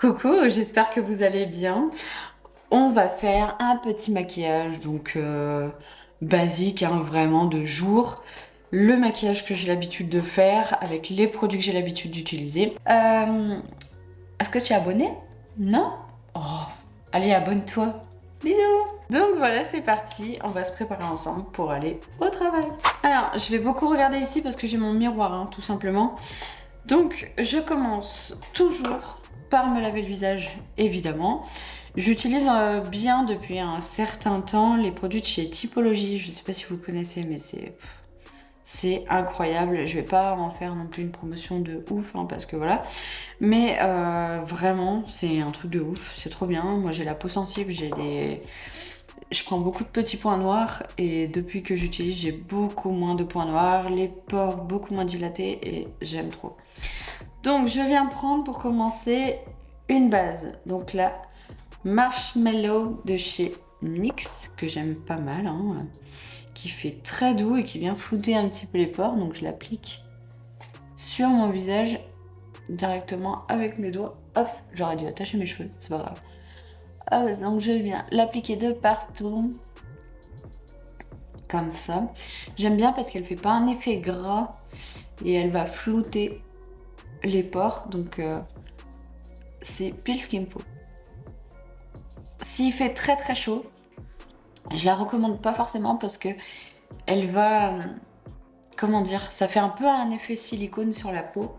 Coucou, j'espère que vous allez bien. On va faire un petit maquillage, donc basique, hein, vraiment de jour. Le maquillage que j'ai l'habitude de faire avec les produits que j'ai l'habitude d'utiliser. Est-ce que tu es abonné? Non? Oh, allez, abonne-toi. Bisous. Donc voilà, c'est parti. On va se préparer ensemble pour aller au travail. Alors, je vais beaucoup regarder ici parce que j'ai mon miroir, hein, tout simplement. Donc, je commence toujours par me laver le visage, évidemment. J'utilise bien depuis un certain temps les produits de chez Typologie. Je ne sais pas si vous connaissez, mais c'est incroyable. Je vais pas en faire non plus une promotion de ouf, hein, parce que voilà. Mais vraiment, c'est un truc de ouf. C'est trop bien. Moi, j'ai la peau sensible, je prends beaucoup de petits points noirs et depuis que j'utilise, j'ai beaucoup moins de points noirs, les pores beaucoup moins dilatés et j'aime trop. Donc, je viens prendre pour commencer une base. Donc là, Marshmallow de chez NYX, que j'aime pas mal, hein, qui fait très doux et qui vient flouter un petit peu les pores. Donc, je l'applique sur mon visage directement avec mes doigts. Hop, j'aurais dû attacher mes cheveux, c'est pas grave. Hop, donc, je viens l'appliquer de partout. Comme ça. J'aime bien parce qu'elle fait pas un effet gras et elle va flouter les pores. Donc, c'est pile ce qu'il me faut. S'il fait très très chaud, je la recommande pas forcément parce que elle va, comment dire, ça fait un peu un effet silicone sur la peau.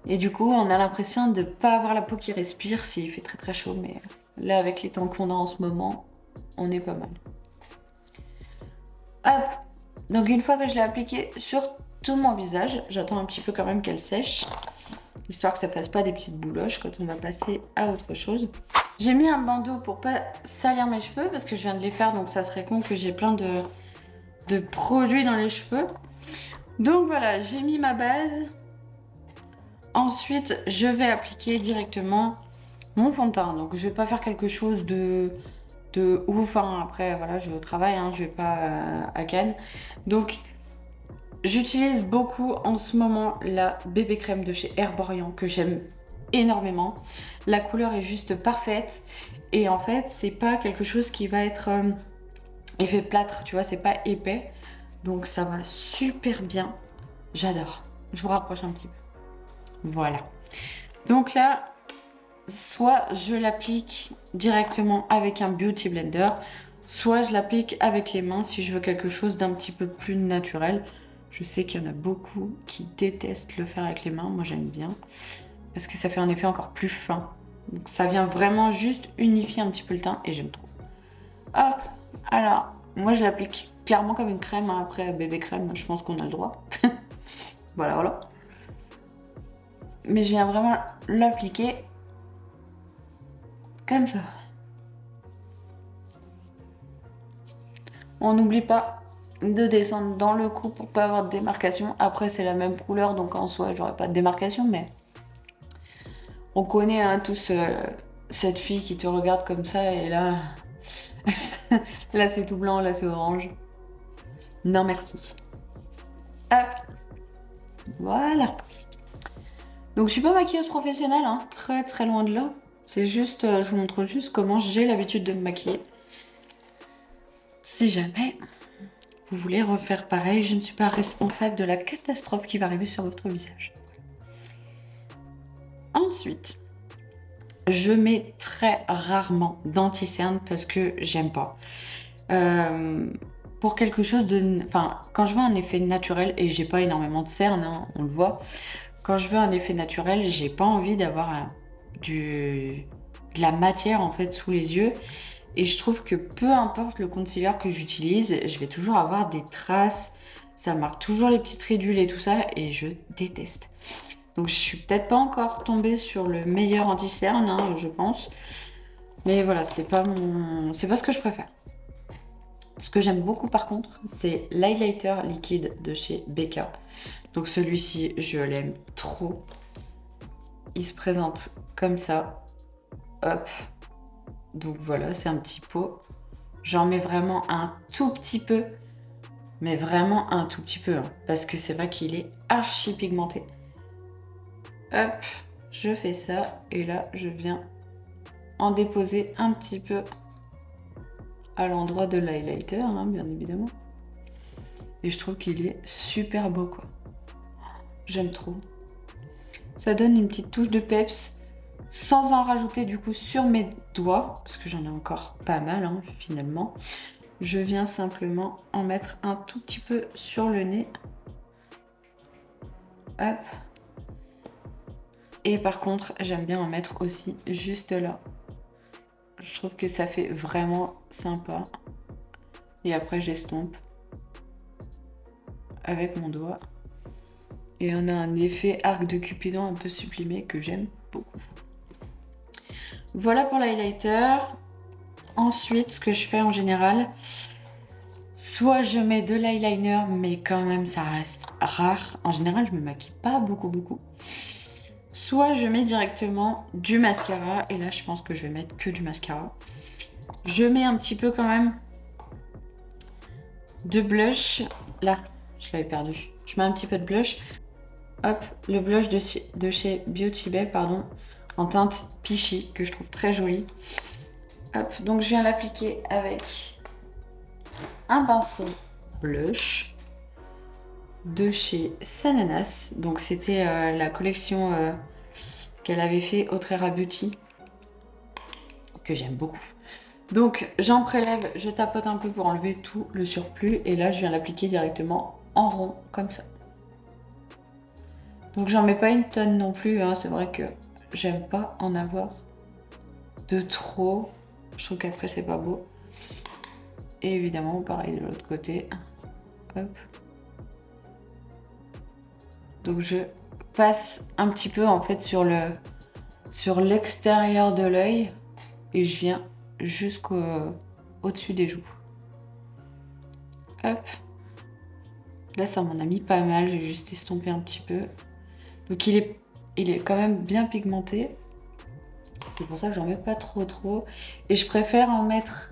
Et du coup, on a l'impression de pas avoir la peau qui respire s'il fait très très chaud. Mais là, avec les temps qu'on a en ce moment, on est pas mal. Hop. Donc une fois que je l'ai appliquée sur tout mon visage, j'attends un petit peu quand même qu'elle sèche, histoire que ça fasse pas des petites bouloches quand on va passer à autre chose. J'ai mis un bandeau pour pas salir mes cheveux parce que je viens de les faire, donc ça serait con que j'ai plein de produits dans les cheveux. Donc voilà, j'ai mis ma base. Ensuite, je vais appliquer directement mon fond de teint. Donc je vais pas faire quelque chose de ouf, hein. Après voilà, je vais au travail, hein, je vais pas à Cannes. Donc j'utilise beaucoup en ce moment la bébé crème de chez Herborian que j'aime énormément. La couleur est juste parfaite et en fait c'est pas quelque chose qui va être effet plâtre, tu vois, c'est pas épais. Donc ça va super bien. J'adore. Je vous rapproche un petit peu. Voilà. Donc là, soit je l'applique directement avec un beauty blender, soit je l'applique avec les mains si je veux quelque chose d'un petit peu plus naturel. Je sais qu'il y en a beaucoup qui détestent le faire avec les mains. Moi, j'aime bien parce que ça fait un effet encore plus fin. Donc, ça vient vraiment juste unifier un petit peu le teint et j'aime trop. Hop, alors, moi, je l'applique clairement comme une crème. Hein. Après, bébé crème, je pense qu'on a le droit. Voilà, voilà. Mais je viens vraiment l'appliquer comme ça. On n'oublie pas de descendre dans le cou pour pas avoir de démarcation. Après, c'est la même couleur, donc en soi, j'aurais pas de démarcation, mais on connaît hein, tous cette fille qui te regarde comme ça et là, là c'est tout blanc, là c'est orange. Non merci. Hop, voilà. Donc je suis pas maquilleuse professionnelle, hein, très très loin de là. C'est juste, je vous montre juste comment j'ai l'habitude de me maquiller. Si jamais vous voulez refaire pareil, je ne suis pas responsable de la catastrophe qui va arriver sur votre visage. Ensuite, je mets très rarement d'anti-cerne parce que j'aime pas. Pour quelque chose de... Enfin, quand je veux un effet naturel, et j'ai pas énormément de cernes, hein, on le voit, quand je veux un effet naturel, j'ai pas envie d'avoir de la matière en fait sous les yeux. Et je trouve que peu importe le concealer que j'utilise, je vais toujours avoir des traces, ça marque toujours les petites ridules et tout ça, et je déteste. Donc je suis peut-être pas encore tombée sur le meilleur anti-cerne, hein, je pense. Mais voilà, c'est pas ce que je préfère. Ce que j'aime beaucoup par contre, c'est l'highlighter liquide de chez Becca. Donc celui-ci, je l'aime trop. Il se présente comme ça. Hop. Donc voilà, c'est un petit pot. J'en mets vraiment un tout petit peu. Mais vraiment un tout petit peu. Hein, parce que c'est vrai qu'il est archi pigmenté. Hop. je fais ça et là je viens en déposer un petit peu à l'endroit de l'highlighter, hein, bien évidemment. Et je trouve qu'il est super beau, quoi. J'aime trop. Ça donne une petite touche de peps sans en rajouter du coup sur mes doigts, parce que j'en ai encore pas mal, hein, finalement. Je viens simplement en mettre un tout petit peu sur le nez. Hop. Et par contre, j'aime bien en mettre aussi juste là. Je trouve que ça fait vraiment sympa. Et après, j'estompe avec mon doigt. Et on a un effet arc de Cupidon un peu sublimé que j'aime beaucoup. Voilà pour l'highlighter. Ensuite, ce que je fais en général, soit je mets de l'eyeliner, mais quand même ça reste rare. En général, je me maquille pas beaucoup. Soit je mets directement du mascara, et là je pense que je vais mettre que du mascara. Je mets un petit peu quand même de blush. Là, je l'avais perdu. Je mets un petit peu de blush. Hop, le blush de chez Beauty Bay, pardon, en teinte Peachy, que je trouve très joli. Hop, donc je viens l'appliquer avec un pinceau blush de chez Sananas. Donc c'était la collection qu'elle avait fait Autrera Beauty, que j'aime beaucoup. Donc j'en prélève, je tapote un peu pour enlever tout le surplus et là je viens l'appliquer directement en rond comme ça. Donc j'en mets pas une tonne non plus, hein. C'est vrai que j'aime pas en avoir de trop. Je trouve qu'après c'est pas beau. Et évidemment pareil de l'autre côté. Hop. Donc je passe un petit peu en fait sur l'extérieur de l'œil et je viens jusqu'au-dessus des joues. Hop. Là ça m'en a mis pas mal, j'ai juste estompé un petit peu. Donc il est quand même bien pigmenté. C'est pour ça que j'en mets pas trop. Et je préfère en mettre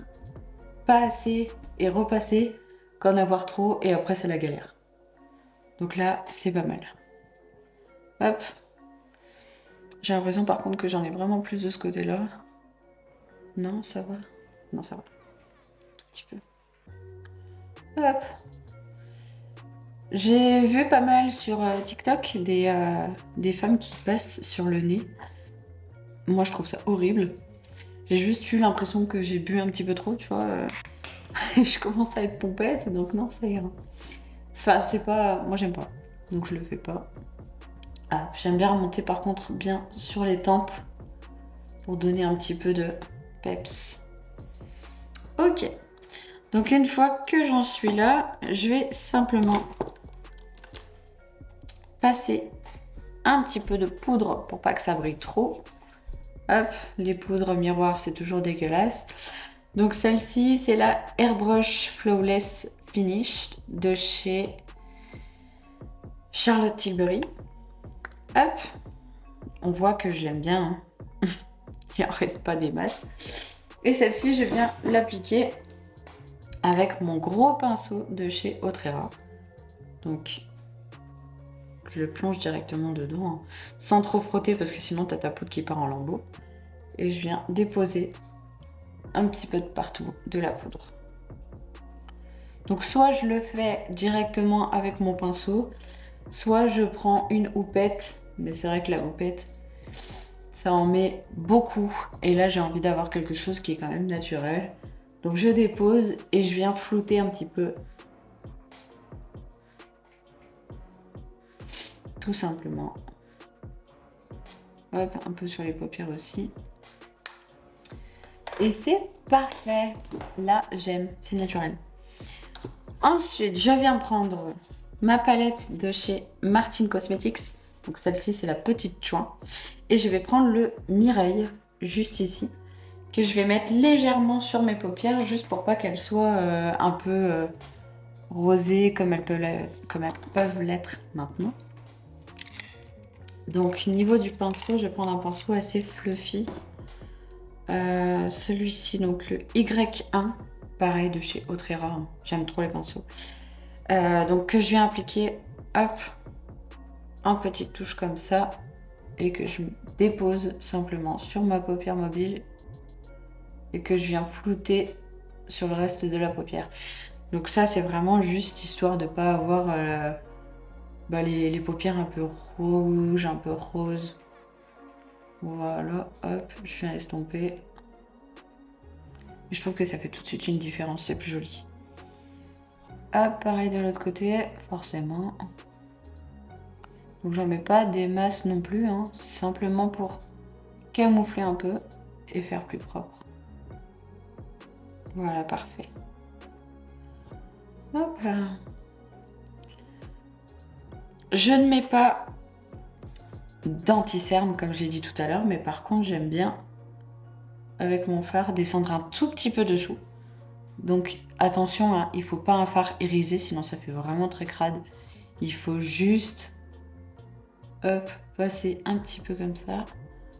pas assez et repasser qu'en avoir trop et après c'est la galère. Donc là c'est pas mal. Hop. J'ai l'impression par contre que j'en ai vraiment plus de ce côté-là. Non, ça va. Non, ça va. Un tout petit peu. Hop. J'ai vu pas mal sur TikTok des femmes qui passent sur le nez. Moi, je trouve ça horrible. J'ai juste eu l'impression que j'ai bu un petit peu trop, tu vois. Je commence à être pompette, donc non, ça ira. Enfin, c'est pas... Moi, j'aime pas. Donc, je le fais pas. Ah, j'aime bien remonter par contre bien sur les tempes pour donner un petit peu de peps. Ok. Donc, une fois que j'en suis là, je vais simplement passer un petit peu de poudre pour pas que ça brille trop. Hop, les poudres miroirs, c'est toujours dégueulasse. Donc celle-ci, c'est la Airbrush Flawless Finish de chez Charlotte Tilbury. Hop, on voit que je l'aime bien, hein. Il en reste pas des masses. Et celle-ci, je viens l'appliquer avec mon gros pinceau de chez Autrera. Donc, je le plonge directement dedans, hein, sans trop frotter parce que sinon, t'as ta poudre qui part en lambeaux. Et je viens déposer un petit peu de partout de la poudre. Donc soit je le fais directement avec mon pinceau, soit je prends une houppette, mais c'est vrai que la houppette, ça en met beaucoup. Et là, j'ai envie d'avoir quelque chose qui est quand même naturel. Donc je dépose et je viens flouter un petit peu. Tout simplement. Hop, un peu sur les paupières aussi. Et c'est parfait. Là, j'aime, c'est naturel. Ensuite, je viens prendre ma palette de chez Martin Cosmetics. Donc celle-ci, c'est la petite chouin. Et je vais prendre le Mireille, juste ici, que je vais mettre légèrement sur mes paupières, juste pour pas qu'elles soient un peu rosées comme elles peuvent l'être maintenant. Donc niveau du pinceau, je vais prendre un pinceau assez fluffy. Celui-ci, donc le Y1, pareil de chez Autrera, hein. J'aime trop les pinceaux. Donc que je viens appliquer, hop, en petite touche comme ça. et que je dépose simplement sur ma paupière mobile et que je viens flouter sur le reste de la paupière. Donc ça, c'est vraiment juste histoire de pas avoir les paupières un peu rouges, un peu roses. Voilà, hop, je viens estomper. Je trouve que ça fait tout de suite une différence, c'est plus joli. Hop, pareil de l'autre côté, forcément. Donc j'en mets pas des masses non plus, hein. C'est simplement pour camoufler un peu et faire plus propre. Voilà, parfait. Hop là. Je ne mets pas d'anti-cerne comme j'ai dit tout à l'heure, mais par contre j'aime bien avec mon fard descendre un tout petit peu dessous. Donc attention, hein, il faut pas un fard irisé, sinon ça fait vraiment très crade. Il faut juste hop, passer un petit peu comme ça.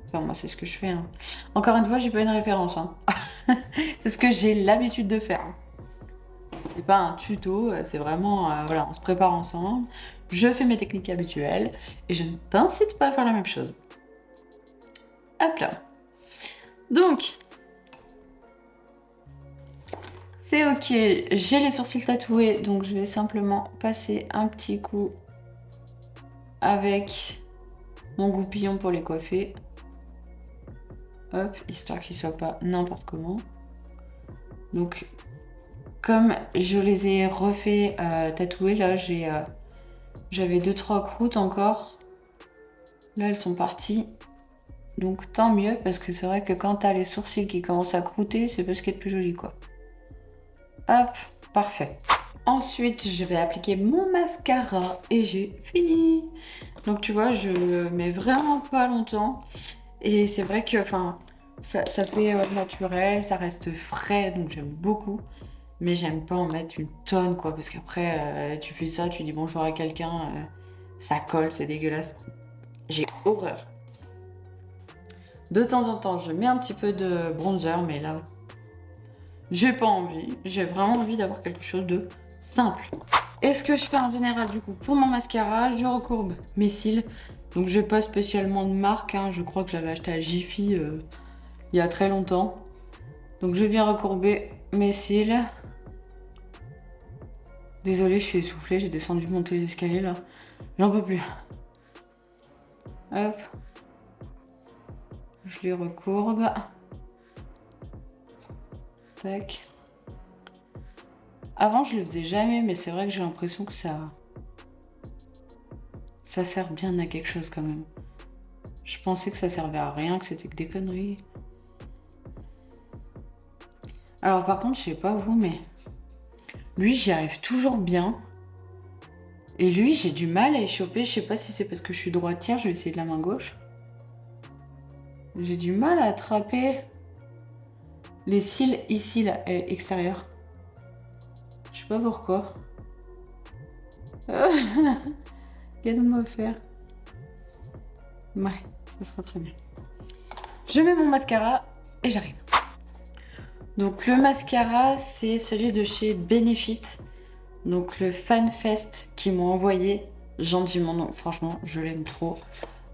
Enfin moi c'est ce que je fais. Hein. Encore une fois, j'ai pas une référence. Hein. C'est ce que j'ai l'habitude de faire. C'est pas un tuto, c'est vraiment voilà, on se prépare ensemble. Je fais mes techniques habituelles et je ne t'incite pas à faire la même chose. Hop là. Donc, c'est ok, j'ai les sourcils tatoués, donc je vais simplement passer un petit coup avec mon goupillon pour les coiffer. Hop, histoire qu'ils soient pas n'importe comment. Donc, comme je les ai refait tatouer, là j'avais 2-3 croûtes encore. Là elles sont parties. Donc tant mieux, parce que c'est vrai que quand t'as les sourcils qui commencent à croûter, c'est pas ce qui est le plus joli quoi. Hop, parfait. Ensuite, je vais appliquer mon mascara et j'ai fini. Donc tu vois, je le mets vraiment pas longtemps. Et c'est vrai que ça fait naturel, ça reste frais, donc j'aime beaucoup. Mais j'aime pas en mettre une tonne quoi, parce qu'après tu fais ça, tu dis bonjour à quelqu'un, ça colle, c'est dégueulasse. J'ai horreur. De temps en temps, je mets un petit peu de bronzer, mais là, j'ai pas envie. J'ai vraiment envie d'avoir quelque chose de simple. Et ce que je fais en général, du coup, pour mon mascara, je recourbe mes cils. Donc, j'ai pas spécialement de marque. Hein. Je crois que j'avais acheté à Jiffy il y a très longtemps. Donc, je viens recourber mes cils. Désolée, je suis essoufflée. J'ai descendu monter les escaliers là. J'en peux plus. Hop. Je les recourbe. Tac. Avant, je le faisais jamais, mais c'est vrai que j'ai l'impression que ça sert bien à quelque chose quand même. Je pensais que ça servait à rien, que c'était que des conneries. Alors par contre, je sais pas vous, mais lui, j'y arrive toujours bien. Et lui, j'ai du mal à y choper. Je sais pas si c'est parce que je suis droitière, je vais essayer de la main gauche. J'ai du mal à attraper les cils ici, là, extérieurs. Je sais pas pourquoi. Qu'est-ce faire? Ouais, ça sera très bien. Je mets mon mascara et j'arrive. Donc le mascara, c'est celui de chez Benefit. Donc le FanFest qu'ils m'ont envoyé. Gentiment, non, franchement, je l'aime trop.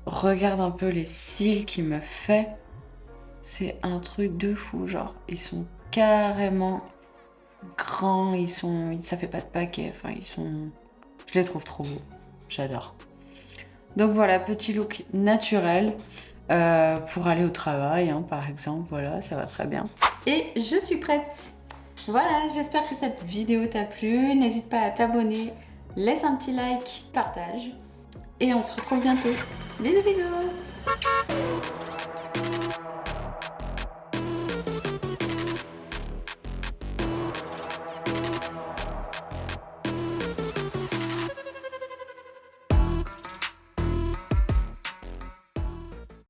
Regarde un peu les cils qu'il me fait. C'est un truc de fou, genre. Ils sont carrément grands, ça fait pas de paquet. Je les trouve trop beaux. J'adore. Donc voilà, petit look naturel pour aller au travail, hein, par exemple. Voilà, ça va très bien. Et je suis prête. Voilà, j'espère que cette vidéo t'a plu. N'hésite pas à t'abonner, laisse un petit like, partage. Et on se retrouve bientôt. Bisous bisous.